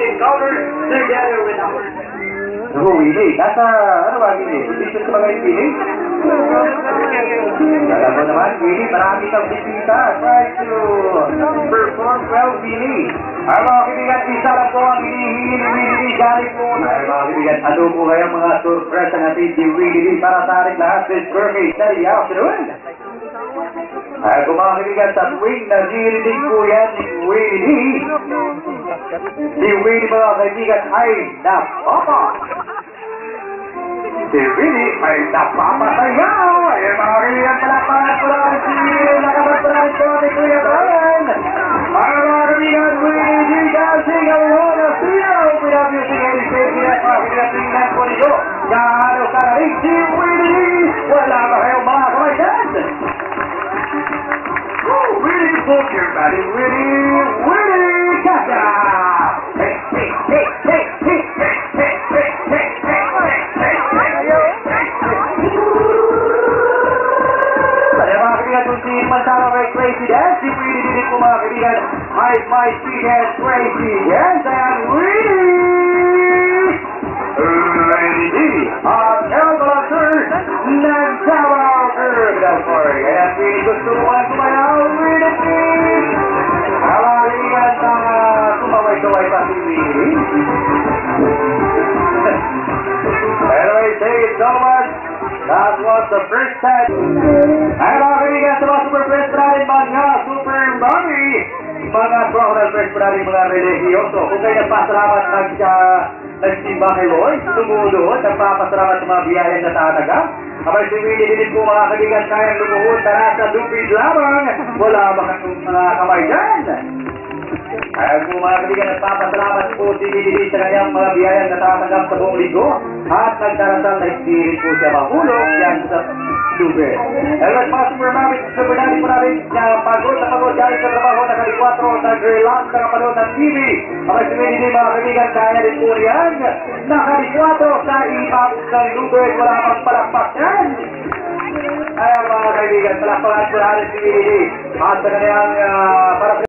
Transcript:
encounter together with us. Willie, nasa, ano ba, Willie? Position ka ba ngayon, Willie? Alam mo naman, Willie, marami kang bisita. Try to perform well, Willie. Ay, mga kaibigan, isa lang po ang hinihingi ni Willie galing po. Ay, mga kaibigan, ano po kaya mga surprise ang ating si Willie para sa ating lahat this birthday study afternoon? Ay, kung mga kaibigan, sa tuwing naririnig po yan ni Willie, si Willie, mga kaibigan, ay napapa. Si Willie ay napapasayaw. Ay, mga kaibigan, palapakan po lang si nakabatparan po ni Kuya Brian. Ay, mga kaibigan, Willie dancing along the field. Pinamusing any safety at mga pinatingnan po nito. Gaano ka na rin si Willie. Wala ba kayong mga kamaydan? Willie, book your body, Willie, Kaka! Hey, hey, hey, hey, hey, hey, hey, hey, hey, hey, hey, hey, mga kaibigan, kung si Mansara may crazy dance, si Willie din po mga kaibigan, ay my sweet and crazy dance, and Willie, ang Elbalancer, nagsawaw, don't worry, kaya Willie gusto naman kumayaw, Willie, please! Mga kaibigan, kumaway-kaway pa si Willie. Anyway, thank you so much. That was the first time. Ay, mga kaibigan, sa mga super friends natin, mga super mommy, mga prominent friends natin, mga religyoso. Kung kayo nagpasalamat, nagsimba kay Lord, tumudoon, nagpapasalamat sa mga biyayang natatagap. Abay, si Willie din po mga kaibigan, kayang lumuhod, tara sa lupid lamang. Wala ba kayong mga kamay dyan? Kaya po mga kaibigan, nagpapasalamat po si Willie sa kanyang mga biyayang natatanggap sa buong linggo at nagdarasal na spirit po siya mahulog yan sa lubid. Pero mga super mami, super daddy po natin pagod na pagod galing sa trabaho na kali-4, nag-relax na kapanood ng TV. Abay, si Willie din mga kaibigan, kaya din po riyan na kali-4 sa ibang ng lubid, wala pang palakpak yan. Kaya mga kaibigan, palakpakan po natin si Willie at sa kanyang para